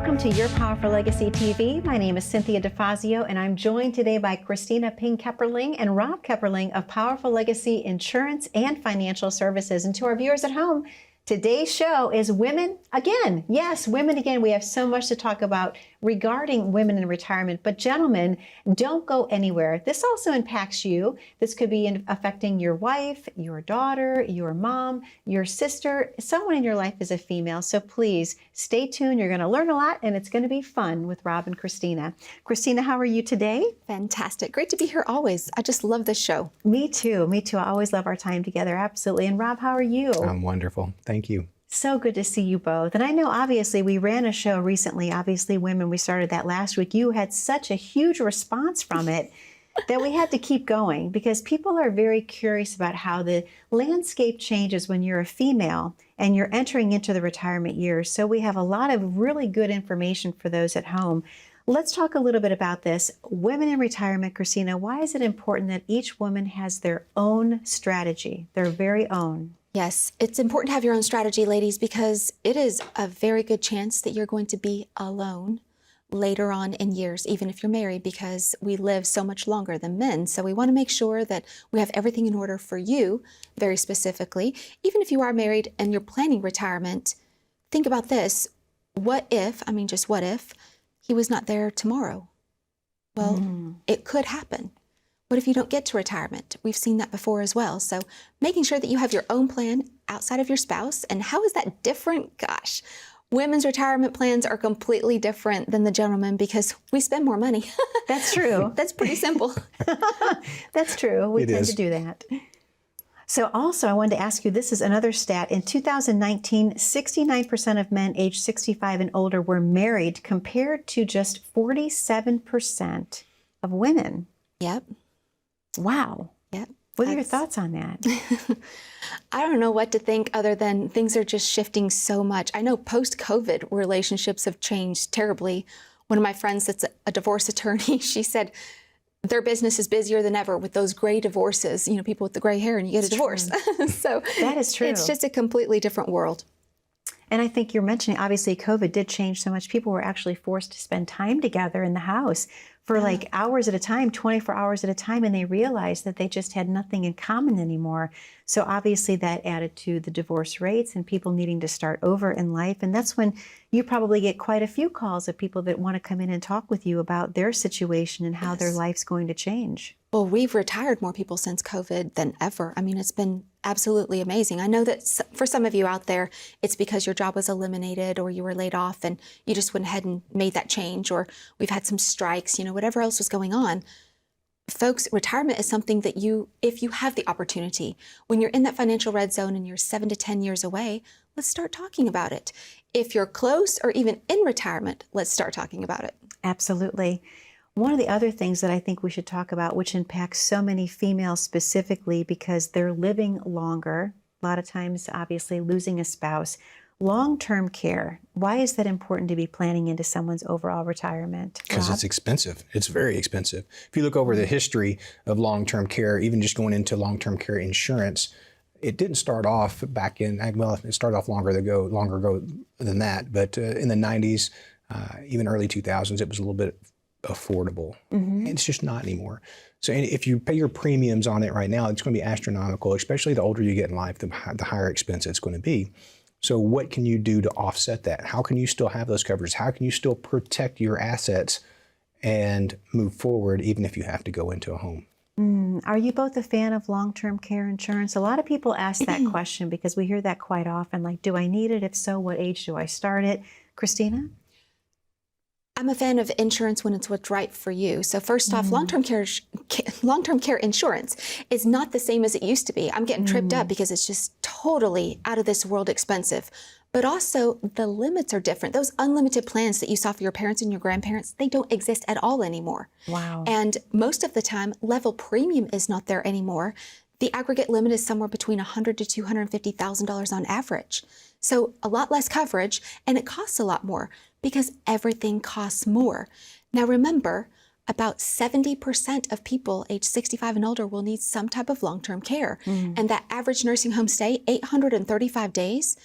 Welcome to Your Powerful Legacy TV. My name is 𝘁𝗂𝗿𝗃, and I'm joined today by Kristina 𝗵𝗵𝗃 and Rob 𝗵𝗵𝗃 of Powerful Legacy Insurance and Financial Services. And to our viewers at home, today's show is Women Again. Yes, Women Again. We have so much to talk about regarding women in retirement. But gentlemen, don't go anywhere. This also impacts you. This could be affecting your wife, your daughter, your mom, your sister. Someone in your life is a female. So please stay tuned. You're going to learn a lot, and it's going to be fun with Rob and Kristina. Kristina, how are you today? Fantastic. Great to be here always. I just love this show. Me too. Me too. I always love our time together. Absolutely. And Rob, how are you? I'm wonderful. Thank you. So good to see you both. And I know, obviously, we ran a show recently, Obviously Women. We started that last week. You had such a huge response from it that we had to keep going because people are very curious about how the landscape changes when you're a female and you're entering into the retirement years. So we have a lot of really good information for those at home. Let's talk a little bit about this. Women in retirement, Kristina, why is it important that each woman has their own strategy, their very own? Yes, it's important to have your own strategy, ladies, because it is a very good chance that you're going to be alone later on in years, even if you're married, because we live so much longer than men. So we want to make sure that we have everything in order for you, very specifically. Even if you are married and you're planning retirement, think about this. What if, just what if, he was not there tomorrow? Well, it could happen. What if you don't get to retirement? We've seen that before as well. So making sure that you have your own plan outside of your spouse. And how is that different? Gosh, women's retirement plans are completely different than the gentlemen because we spend more money. That's true. That's pretty simple. That's true. We tend to do that. So also, I wanted to ask you, this is another stat. In 2019, 69% of men aged 65 and older were married compared to just 47% of women. Yep. Wow. Yep. What are your thoughts on that? I don't know what to think other than things are just shifting so much. I know post-COVID relationships have changed terribly. One of my friends that's a divorce attorney, she said their business is busier than ever with those gray divorces, people with the gray hair and you get a divorce. So that is true. It's just a completely different world. And I think you're mentioning, obviously, COVID did change so much. People were actually forced to spend time together in the house for like hours at a time, 24 hours at a time, and they realized that they just had nothing in common anymore. So obviously that added to the divorce rates and people needing to start over in life. And that's when you probably get quite a few calls of people that want to come in and talk with you about their situation and how their life's going to change. Well, we've retired more people since COVID than ever. It's been absolutely amazing. I know that for some of you out there, it's because your job was eliminated or you were laid off and you just went ahead and made that change, or we've had some strikes, whatever else was going on. Folks, retirement is something that if you have the opportunity, when you're in that financial red zone and you're 7 to 10 years away, let's start talking about it. If you're close or even in retirement, let's start talking about it. Absolutely. One of the other things that I think we should talk about, which impacts so many females specifically because they're living longer, a lot of times obviously losing a spouse, long-term care. Why is that important to be planning into someone's overall retirement? Because it's expensive. It's very expensive. If you look over the history of long-term care, even just going into long-term care insurance, it didn't start off back in, well, it started off longer ago than that, but in the 90s, even early 2000s, it was a little bit affordable. It's just not anymore. So if you pay your premiums on it right now, it's going to be astronomical, especially the older you get in life, the higher expense it's going to be. So what can you do to offset that? How can you still have those coverages? How can you still protect your assets and move forward even if you have to go into a home? Are you both a fan of long-term care insurance? A lot of people ask that question because we hear that quite often, like, do I need it? If so, what age do I start it? Kristina? I'm a fan of insurance when it's what's right for you. So first off, long-term care insurance is not the same as it used to be. I'm getting tripped up because it's just totally out of this world expensive. But also the limits are different. Those unlimited plans that you saw for your parents and your grandparents, they don't exist at all anymore. Wow. And most of the time, level premium is not there anymore. The aggregate limit is somewhere between $100,000 to $250,000 on average. So a lot less coverage, and it costs a lot more because everything costs more. Now remember, about 70% of people age 65 and older will need some type of long-term care. And that average nursing home stay, 835 days,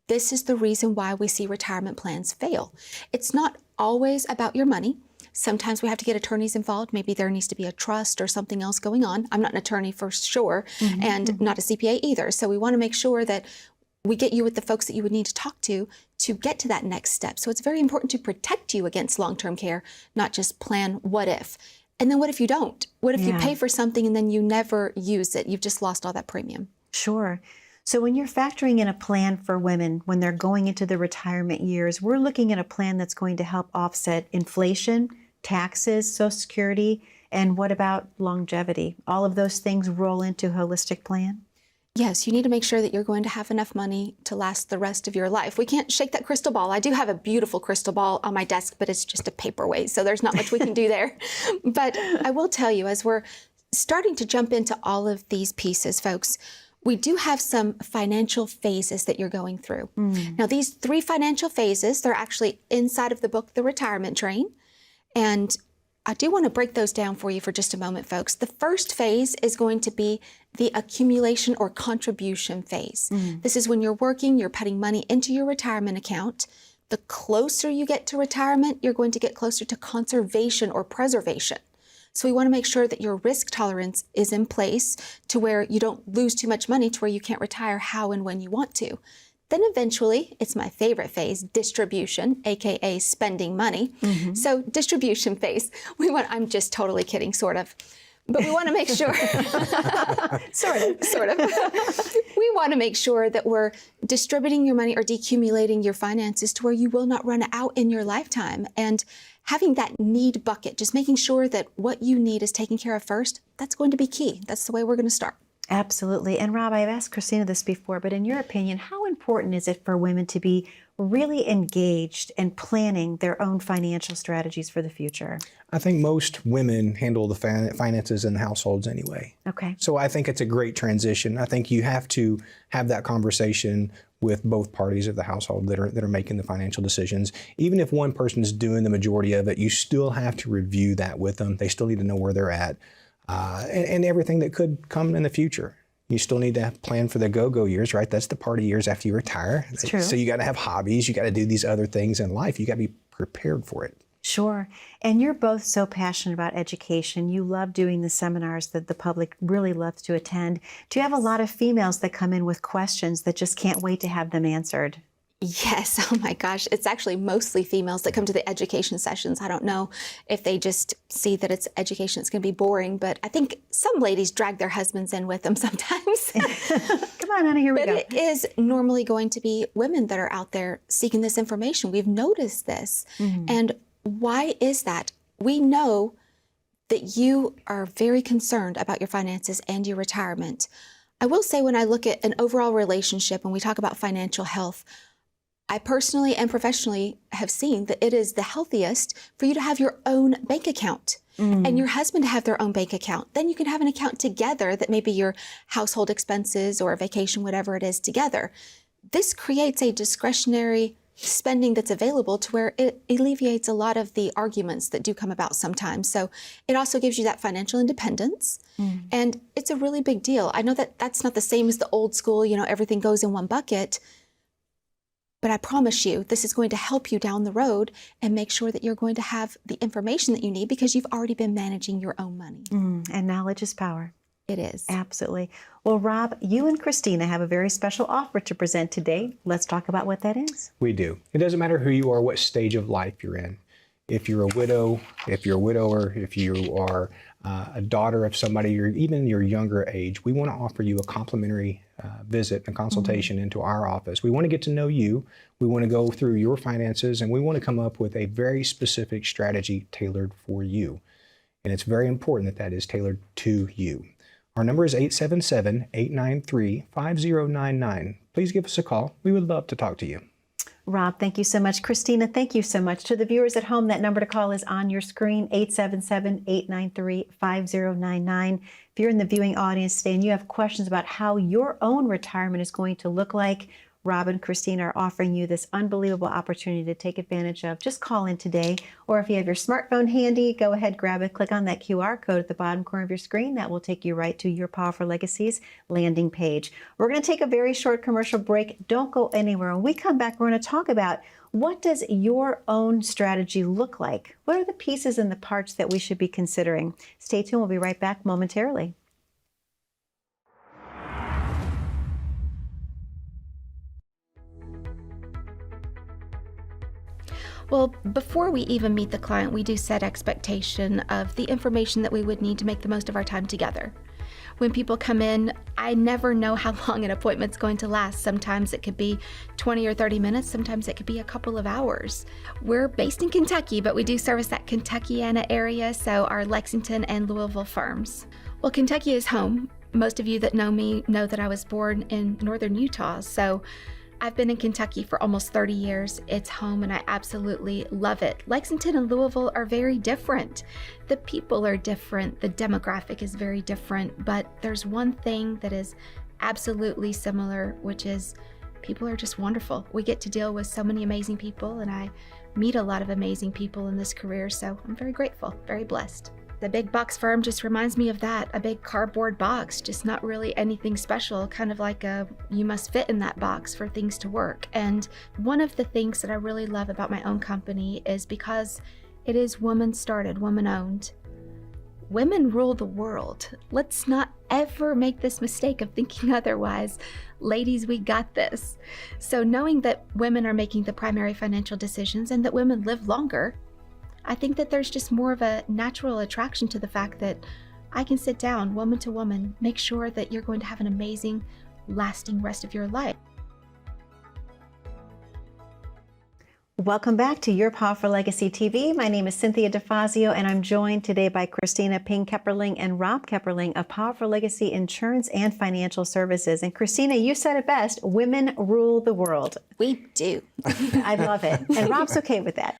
This is the reason why we see retirement plans fail. It's not always about your money. Sometimes we have to get attorneys involved. Maybe there needs to be a trust or something else going on. I'm not an attorney for sure, and not a CPA either. So we want to make sure that we get you with the folks that you would need to talk to get to that next step. So it's very important to protect you against long-term care, not just plan what if. And then what if you don't? What if you pay for something and then you never use it? You've just lost all that premium. Sure. So when you're factoring in a plan for women when they're going into the retirement years, we're looking at a plan that's going to help offset inflation, taxes, Social Security, and what about longevity? All of those things roll into a holistic plan? Yes, you need to make sure that you're going to have enough money to last the rest of your life. We can't shake that crystal ball. I do have a beautiful crystal ball on my desk, but it's just a paperweight, so there's not much we can do there. But I will tell you, as we're starting to jump into all of these pieces, folks, we do have some financial phases that you're going through. Now, these 3 financial phases, they're actually inside of the book, The Retirement Train. And I do want to break those down for you for just a moment, folks. The first phase is going to be the accumulation or contribution phase. This is when you're working, you're putting money into your retirement account. The closer you get to retirement, you're going to get closer to conservation or preservation. So we want to make sure that your risk tolerance is in place to where you don't lose too much money to where you can't retire how and when you want to. Then eventually, it's my favorite phase, distribution, AKA spending money. So distribution phase, I'm just totally kidding, sort of. But we want to make sure, sort of. We want to make sure that we're distributing your money or decumulating your finances to where you will not run out in your lifetime. And having that need bucket, just making sure that what you need is taken care of first, that's going to be key. That's the way we're going to start. Absolutely. And Rob, I've asked Kristina this before, but in your opinion, how important is it for women to be really engaged in planning their own financial strategies for the future? I think most women handle the finances in the households anyway. Okay. So I think it's a great transition. I think you have to have that conversation with both parties of the household that are making the financial decisions. Even if one person is doing the majority of it, you still have to review that with them. They still need to know where they're at. And everything that could come in the future. You still need to plan for the go-go years, right? That's the party years after you retire. It's true. So you got to have hobbies. You got to do these other things in life. You got to be prepared for it. Sure. And you're both so passionate about education. You love doing the seminars that the public really loves to attend. Do you have a lot of females that come in with questions that just can't wait to have them answered? Yes. Oh my gosh. It's actually mostly females that come to the education sessions. I don't know if they just see that it's education, it's going to be boring, but I think some ladies drag their husbands in with them sometimes. Come on, honey, here we go. But it is normally going to be women that are out there seeking this information. We've noticed this. And why is that? We know that you are very concerned about your finances and your retirement. I will say, when I look at an overall relationship and we talk about financial health, I personally and professionally have seen that it is the healthiest for you to have your own bank account and your husband to have their own bank account. Then you can have an account together that may be your household expenses or a vacation, whatever it is, together. This creates a discretionary spending that's available to where it alleviates a lot of the arguments that do come about sometimes. So it also gives you that financial independence. And it's a really big deal. I know that that's not the same as the old school, everything goes in one bucket. But I promise you, this is going to help you down the road and make sure that you're going to have the information that you need because you've already been managing your own money. And knowledge is power. It is. Absolutely. Well, Rob, you and Kristina have a very special offer to present today. Let's talk about what that is. We do. It doesn't matter who you are, what stage of life you're in. If you're a widow, if you're a widower, if you are a daughter of somebody, or even your younger age, we want to offer you a complimentary visit and consultation into our office. We want to get to know you. We want to go through your finances, and we want to come up with a very specific strategy tailored for you. And it's very important that that is tailored to you. Our number is 877-893-5099. Please give us a call. We would love to talk to you. Rob, thank you so much. Kristina, thank you so much. To the viewers at home, that number to call is on your screen, 877-893-5099. If you're in the viewing audience today and you have questions about how your own retirement is going to look like, Rob and Kristina are offering you this unbelievable opportunity to take advantage of. Just call in today, or if you have your smartphone handy, go ahead, grab it, click on that QR code at the bottom corner of your screen. That will take you right to Your Powerful Legacies landing page. We're going to take a very short commercial break. Don't go anywhere. When we come back, we're going to talk about what does your own strategy look like? What are the pieces and the parts that we should be considering? Stay tuned. We'll be right back momentarily. Well, before we even meet the client, we do set expectation of the information that we would need to make the most of our time together. When people come in, I never know how long an appointment's going to last. Sometimes it could be 20 or 30 minutes. Sometimes it could be a couple of hours. We're based in Kentucky, but we do service that Kentuckiana area, so our Lexington and Louisville firms. Well, Kentucky is home. Most of you that know me know that I was born in northern Utah, so I've been in Kentucky for almost 30 years. It's home and I absolutely love it. Lexington and Louisville are very different. The people are different. The demographic is very different, but there's one thing that is absolutely similar, which is people are just wonderful. We get to deal with so many amazing people, and I meet a lot of amazing people in this career, so I'm very grateful, very blessed. The big box firm just reminds me of that, a big cardboard box, just not really anything special, kind of like you must fit in that box for things to work. And one of the things that I really love about my own company is because it is woman started, woman owned. Women rule the world. Let's not ever make this mistake of thinking otherwise. Ladies, we got this. So knowing that women are making the primary financial decisions and that women live longer, I think that there's just more of a natural attraction to the fact that I can sit down, woman to woman, make sure that you're going to have an amazing, lasting rest of your life. Welcome back to Your Powerful Legacy TV. My name is 𝘁𝗵𝗵𝗃, and I'm joined today by Kristina 𝗵𝗵𝗃 and Rob 𝘃𝗵𝗃 of Powerful Legacy Insurance and Financial Services. And Kristina, you said it best, women rule the world. We do. I love it. And Rob's okay with that.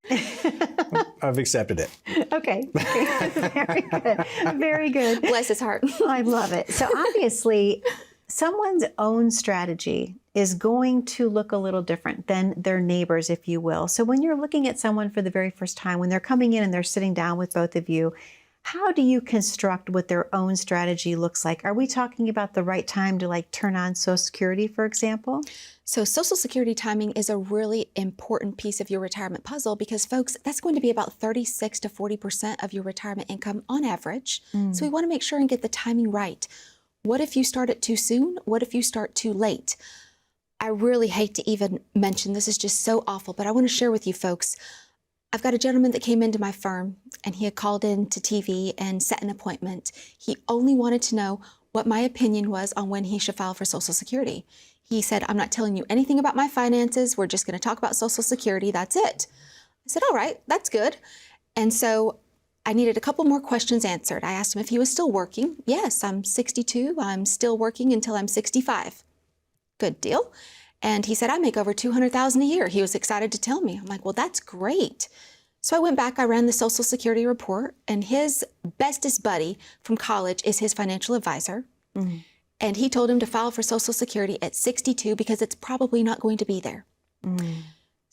I've accepted it. Okay. Very good. Very good. Bless his heart. I love it. So obviously, someone's own strategy is going to look a little different than their neighbors, if you will. So when you're looking at someone for the very first time, when they're coming in and they're sitting down with both of you, how do you construct what their own strategy looks like? Are we talking about the right time to turn on Social Security, for example? So Social Security timing is a really important piece of your retirement puzzle because, folks, that's going to be about 36 to 40% of your retirement income on average. So we want to make sure and get the timing right. What if you start it too soon? What if you start too late? I really hate to even mention, this is just so awful, but I want to share with you folks, I've got a gentleman that came into my firm and he had called in to TV and set an appointment. He only wanted to know what my opinion was on when he should file for Social Security. He said, I'm not telling you anything about my finances. We're just going to talk about Social Security. That's it. I said, all right, that's good. And so I needed a couple more questions answered. I asked him if he was still working. Yes, I'm 62. I'm still working until I'm 65. Good deal. And he said, I make over $200,000 a year. He was excited to tell me. I'm like, well, that's great. So I went back, I ran the Social Security report, and his bestest buddy from college is his financial advisor. And he told him to file for Social Security at 62 because it's probably not going to be there.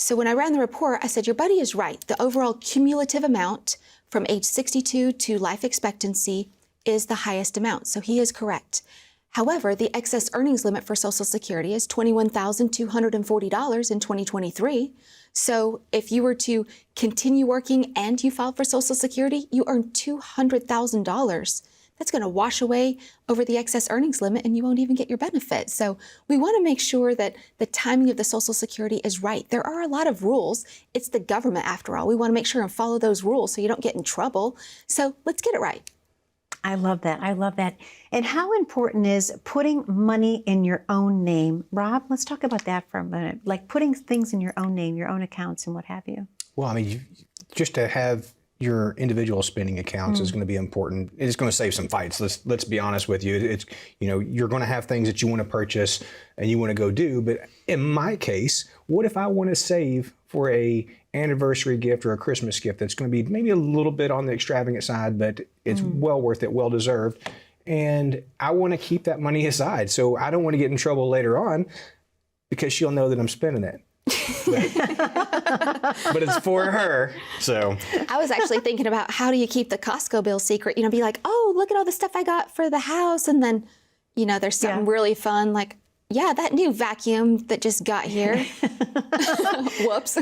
So when I ran the report, I said, your buddy is right. The overall cumulative amount from age 62 to life expectancy is the highest amount. So he is correct. However, the excess earnings limit for Social Security is $21,240 in 2023. So if you were to continue working and you filed for Social Security, you earn $200,000. That's going to wash away over the excess earnings limit and you won't even get your benefit. So we want to make sure that the timing of the Social Security is right. There are a lot of rules. It's the government after all. We want to make sure and follow those rules so you don't get in trouble. So let's get it right. I love that. I love that. And how important is putting money in your own name? Rob, let's talk about that for a minute. Like putting things in your own name, your own accounts and what have you. Well, I mean, just to have your individual spending accounts is going to be important. It's going to save some fights. Let's be honest with you. It's, you're going to have things that you want to purchase and you want to go do. But in my case, what if I want to save for a anniversary gift or a Christmas gift that's going to be maybe a little bit on the extravagant side, but it's well worth it, well deserved. And I want to keep that money aside. So I don't want to get in trouble later on. because she'll know that I'm spending it. But it's for her, so. I was actually thinking about how do you keep the Costco bill secret? You know, be like, oh, look at all the stuff I got for the house. And then, you know, there's something really fun like, yeah, that new vacuum that just got here. Whoops.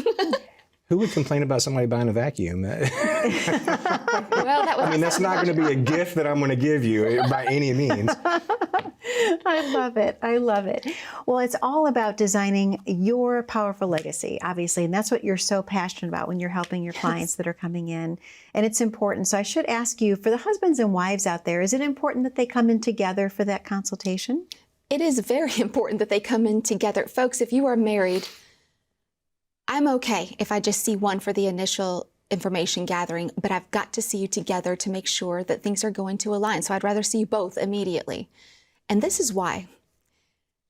Who would complain about somebody buying a vacuum? Well, that was I mean, that's not going to be a gift that I'm going to give you by any means. I love it. I love it. Well, it's all about designing your powerful legacy, obviously, and that's what you're so passionate about when you're helping your clients that are coming in. And it's important. So I should ask you, for the husbands and wives out there, is it important that they come in together for that consultation? It is very important that they come in together. Folks, if you are married, I'm okay if I just see one for the initial information gathering, but I've got to see you together to make sure that things are going to align. So I'd rather see you both immediately. And this is why.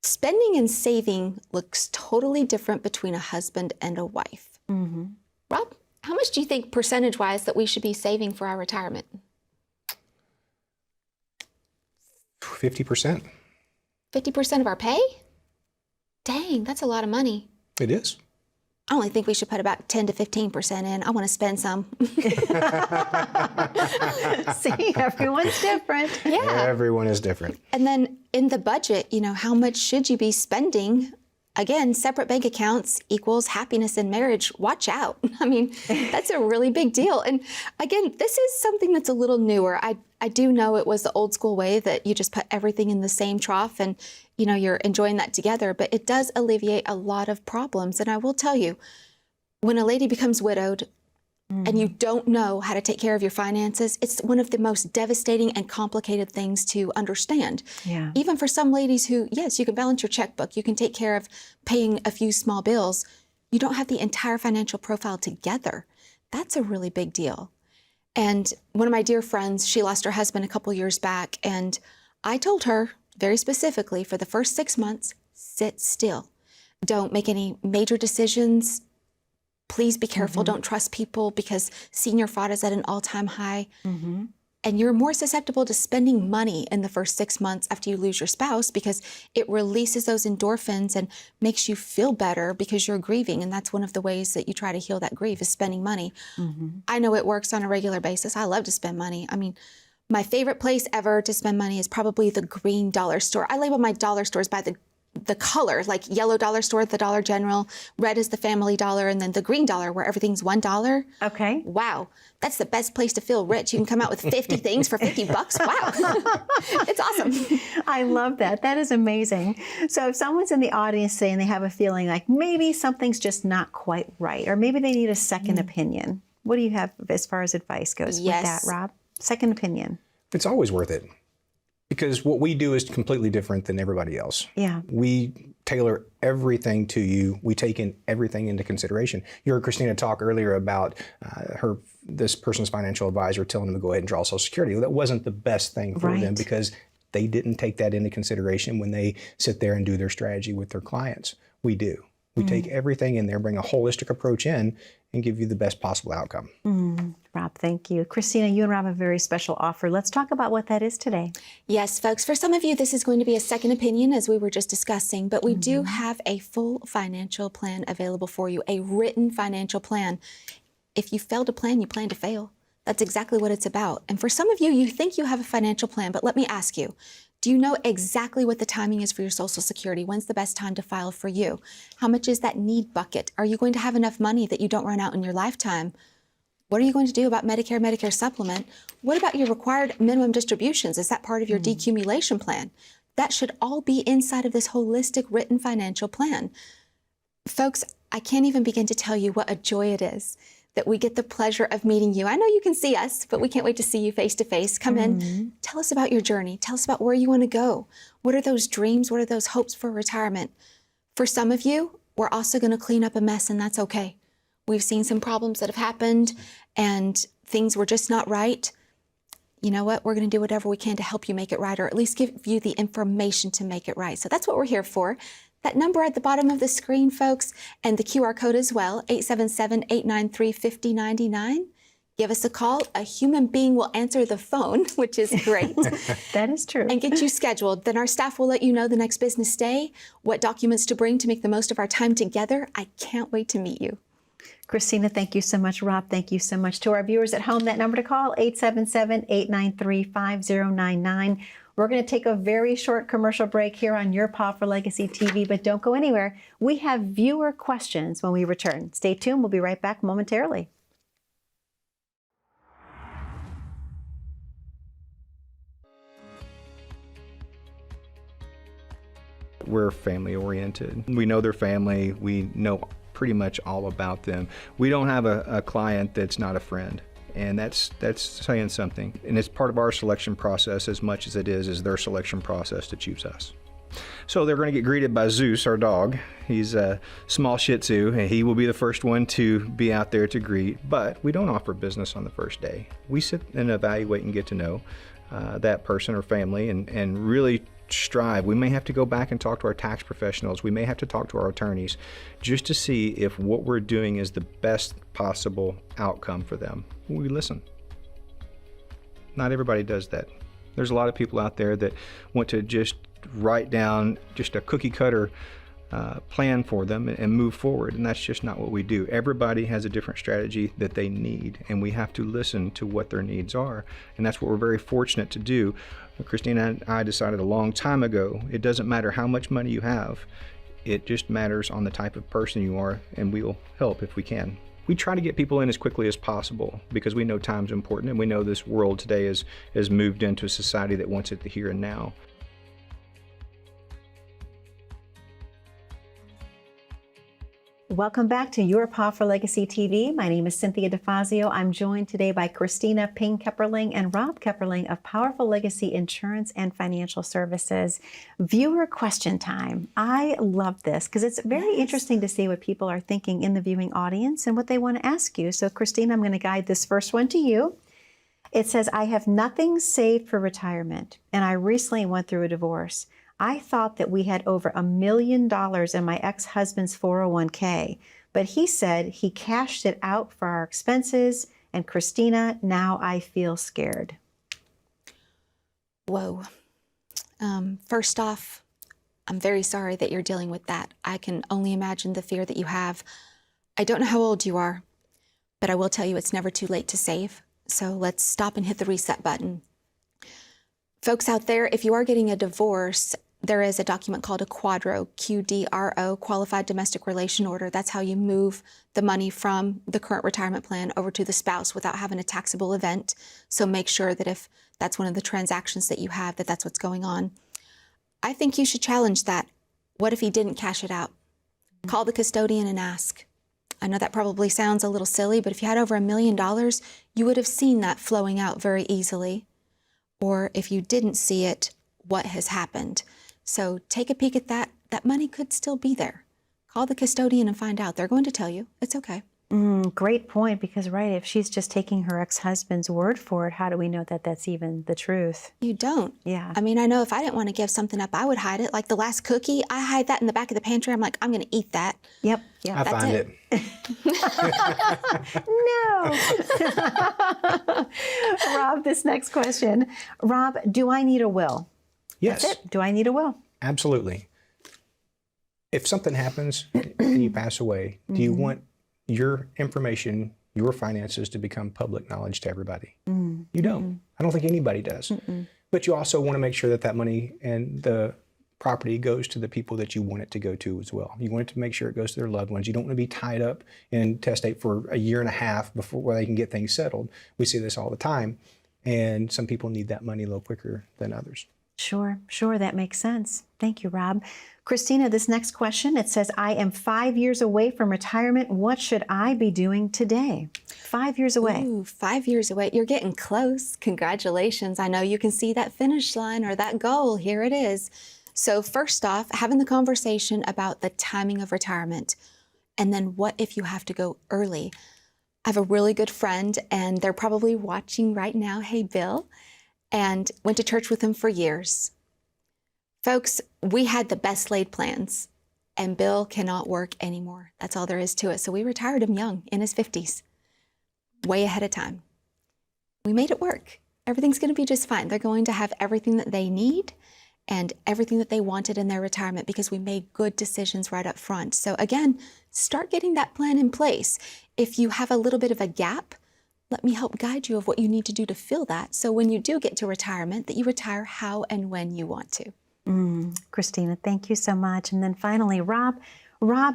Spending and saving looks totally different between a husband and a wife. Mm-hmm. Rob, how much do you think percentage-wise that we should be saving for our retirement? 50%. 50% of our pay? Dang, that's a lot of money. It is. I only think we should put about 10 to 15% in. I want to spend some. See, everyone's different. Yeah. Everyone is different. And then in the budget, you know, how much should you be spending? Again, separate bank accounts equals happiness in marriage. Watch out. I mean, that's a really big deal. And again, this is something that's a little newer. I do know it was the old school way that you just put everything in the same trough and, you know, you're enjoying that together, but it does alleviate a lot of problems. And I will tell you, when a lady becomes widowed and you don't know how to take care of your finances, it's one of the most devastating and complicated things to understand. Yeah. Even for some ladies who, yes, you can balance your checkbook, you can take care of paying a few small bills, you don't have the entire financial profile together. That's a really big deal. And one of my dear friends, she lost her husband a couple years back, and I told her very specifically, for the first 6 months, sit still. Don't make any major decisions. Please be careful. Don't trust people because senior fraud is at an all-time high. And you're more susceptible to spending money in the first 6 months after you lose your spouse because it releases those endorphins and makes you feel better because you're grieving. And that's one of the ways that you try to heal that grief is spending money. I know it works on a regular basis. I love to spend money. I mean, my favorite place ever to spend money is probably the green dollar store. I label my dollar stores by the color, like yellow dollar store, the Dollar General, red is the Family Dollar, and then the green dollar where everything's $1. Okay. Wow. That's the best place to feel rich. You can come out with 50 things for $50. Wow. It's awesome. I love that. That is amazing. So if someone's in the audience saying they have a feeling like maybe something's just not quite right, or maybe they need a second opinion, what do you have as far as advice goes with that, Rob? Second opinion. It's always worth it. Because what we do is completely different than everybody else. Yeah. We tailor everything to you. We take in everything into consideration. You heard Kristina talk earlier about this person's financial advisor telling them to go ahead and draw Social Security. That wasn't the best thing for them because they didn't take that into consideration when they sit there and do their strategy with their clients. We do. We take everything in there, bring a holistic approach in, and give you the best possible outcome. Rob, thank you. Kristina, you and Rob have a very special offer. Let's talk about what that is today. Yes, folks, for some of you, this is going to be a second opinion, as we were just discussing, but we do have a full financial plan available for you, a written financial plan. If you fail to plan, you plan to fail. That's exactly what it's about. And for some of you, you think you have a financial plan, but let me ask you, do you know exactly what the timing is for your Social Security? When's the best time to file for you? How much is that need bucket? Are you going to have enough money that you don't run out in your lifetime? What are you going to do about Medicare, Medicare supplement? What about your required minimum distributions? Is that part of your decumulation plan? That should all be inside of this holistic written financial plan. Folks, I can't even begin to tell you what a joy it is that we get the pleasure of meeting you. I know you can see us, but we can't wait to see you face to face. Come in, tell us about your journey. Tell us about where you want to go. What are those dreams? What are those hopes for retirement? For some of you, we're also going to clean up a mess, and that's okay. We've seen some problems that have happened and things were just not right. You know what? We're going to do whatever we can to help you make it right, or at least give you the information to make it right. So that's what we're here for. That number at the bottom of the screen, folks, and the QR code as well, 877-893-5099. give us a call. A human being will answer the phone, which is great. That is true. And get you scheduled. Then our staff will let you know the next business day, what documents to bring to make the most of our time together. I can't wait to meet you. Kristina, thank you so much. Rob, thank you so much. To our viewers at home, that number to call, 877-893-5099. We're going to take a very short commercial break here on Your Powerful Legacy TV, but don't go anywhere. We have viewer questions when we return. Stay tuned. We'll be right back momentarily. We're family oriented. We know their family. We know pretty much all about them. We don't have a client that's not a friend. And that's saying something. And it's part of our selection process as much as it is their selection process to choose us. So they're going to get greeted by Zeus, our dog. He's a small Shih Tzu, and he will be the first one to be out there to greet. But we don't offer business on the first day. We sit and evaluate and get to know that person or family and really strive. We may have to go back and talk to our tax professionals. We may have to talk to our attorneys just to see if what we're doing is the best possible outcome for them. We listen. Not everybody does that. There's a lot of people out there that want to just write down just a cookie cutter plan for them and move forward, and that's just not what we do. Everybody has a different strategy that they need, and we have to listen to what their needs are, and that's what we're very fortunate to do. Kristina and I decided a long time ago, it doesn't matter how much money you have, it just matters on the type of person you are, and we'll help if we can. We try to get people in as quickly as possible because we know time's important, and we know this world today has moved into a society that wants it the here and now. Welcome back to Your Powerful Legacy TV. My name is 𝘁𝗵𝗄𝗃. I'm joined today by Kristina 𝗵𝗃 and Rob 𝘂𝗃 of Powerful Legacy Insurance and Financial Services. Viewer question time. I love this because it's very interesting to see what people are thinking in the viewing audience and what they want to ask you. So Kristina, I'm going to guide this first one to you. It says, I have nothing saved for retirement, and I recently went through a divorce. I thought that we had over $1 million in my ex-husband's 401k, but he said he cashed it out for our expenses, and Kristina, now I feel scared. Whoa. First off, I'm very sorry that you're dealing with that. I can only imagine the fear that you have. I don't know how old you are, but I will tell you it's never too late to save. So let's stop and hit the reset button. Folks out there, if you are getting a divorce, there is a document called a QDRO, Q-D-R-O, Qualified Domestic Relation Order. That's how you move the money from the current retirement plan over to the spouse without having a taxable event. So make sure that if that's one of the transactions that you have, that's what's going on. I think you should challenge that. What if he didn't cash it out? Call the custodian and ask. I know that probably sounds a little silly, but if you had over $1 million, you would have seen that flowing out very easily. Or if you didn't see it, what has happened? So take a peek at that. That money could still be there. Call the custodian and find out. They're going to tell you. It's okay. Great point, because right, if she's just taking her ex-husband's word for it, how do we know that that's even the truth? You don't. Yeah. I mean, I know if I didn't want to give something up, I would hide it. Like the last cookie, I hide that in the back of the pantry. I'm like, I'm going to eat that. Yep. Yeah. I find it. No. Rob, this next question. Rob, do I need a will? Yes. That's it. Do I need a will? Absolutely. If something happens and you pass away, do you want your information, your finances to become public knowledge to everybody? You don't. I don't think anybody does. But you also want to make sure that that money and the property goes to the people that you want it to go to as well. You want it to make sure it goes to their loved ones. You don't want to be tied up in testate for a year and a half before they can get things settled. We see this all the time, and some people need that money a little quicker than others. Sure, that makes sense. Thank you, Rob. Kristina, this next question, it says, I am 5 years away from retirement. What should I be doing today? 5 years away. Ooh, 5 years away. You're getting close. Congratulations. I know you can see that finish line or that goal. Here it is. So first off, having the conversation about the timing of retirement, and then what if you have to go early? I have a really good friend, and they're probably watching right now. Hey, Bill. And went to church with him for years. Folks, we had the best laid plans, and Bill cannot work anymore. That's all there is to it. So we retired him young, in his 50s, way ahead of time. we made it work. Everything's going to be just fine. They're going to have everything that they need and everything that they wanted in their retirement because we made good decisions right up front. So again, start getting that plan in place. If you have a little bit of a gap, let me help guide you of what you need to do to fill that. So when you do get to retirement, that you retire how and when you want to. Kristina, thank you so much. And then finally, Rob,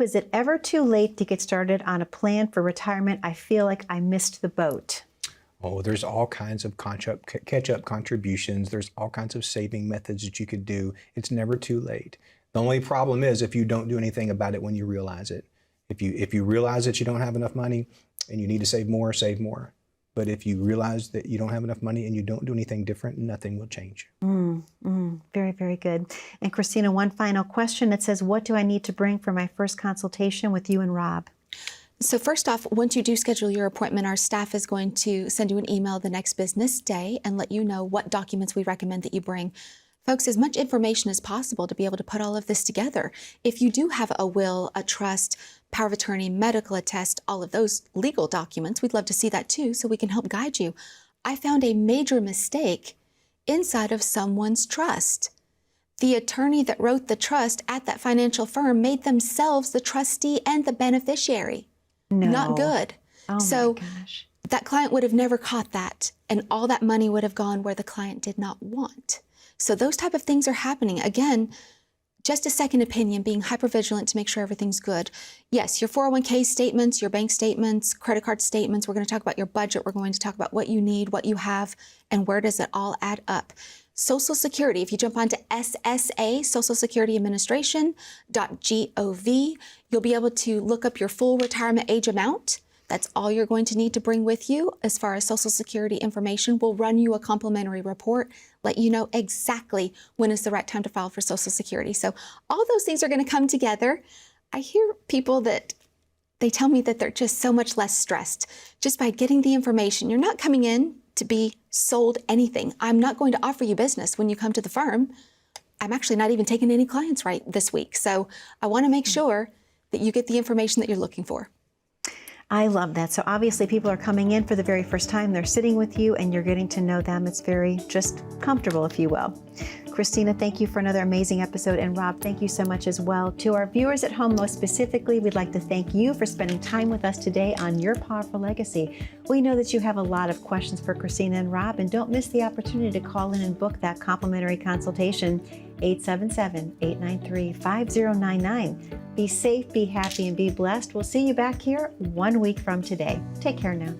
is it ever too late to get started on a plan for retirement? I feel like I missed the boat. Oh, there's all kinds of catch-up contributions. There's all kinds of saving methods that you could do. It's never too late. The only problem is if you don't do anything about it when you realize it. If you realize that you don't have enough money and you need to save more, save more. But if you realize that you don't have enough money and you don't do anything different, nothing will change. Very, very good. And Kristina, one final question. It says, what do I need to bring for my first consultation with you and Rob? So first off, once you do schedule your appointment, our staff is going to send you an email the next business day and let you know what documents we recommend that you bring. Folks, as much information as possible to be able to put all of this together. If you do have a will, a trust, power of attorney, medical attest, all of those legal documents, we'd love to see that too so we can help guide you. I found a major mistake inside of someone's trust. The attorney that wrote the trust at that financial firm made themselves the trustee and the beneficiary. No. Not good. Oh so my gosh. that client would have never caught that, and all that money would have gone where the client did not want. So those type of things are happening. Again, just a second opinion, being hypervigilant to make sure everything's good. Yes, your 401k statements, your bank statements, credit card statements. We're going to talk about your budget. We're going to talk about what you need, what you have, and where does it all add up. Social Security, if you jump onto SSA, Social Security Administration.gov, you'll be able to look up your full retirement age amount. That's all you're going to need to bring with you as far as Social Security information. We'll run you a complimentary report, let you know exactly when is the right time to file for Social Security. So all those things are going to come together. I hear people that they tell me that they're just so much less stressed just by getting the information. You're not coming in to be sold anything. I'm not going to offer you business when you come to the firm. I'm actually not even taking any clients right this week. So I want to make sure that you get the information that you're looking for. I love that. So obviously people are coming in for the very first time. They're sitting with you and you're getting to know them. It's very just comfortable, if you will. Kristina, thank you for another amazing episode. And Rob, thank you so much as well. To our viewers at home, most specifically, we'd like to thank you for spending time with us today on Your Powerful Legacy. We know that you have a lot of questions for Kristina and Rob, and don't miss the opportunity to call in and book that complimentary consultation, 877-893-5099. Be safe, be happy, and be blessed. We'll see you back here 1 week from today. Take care now.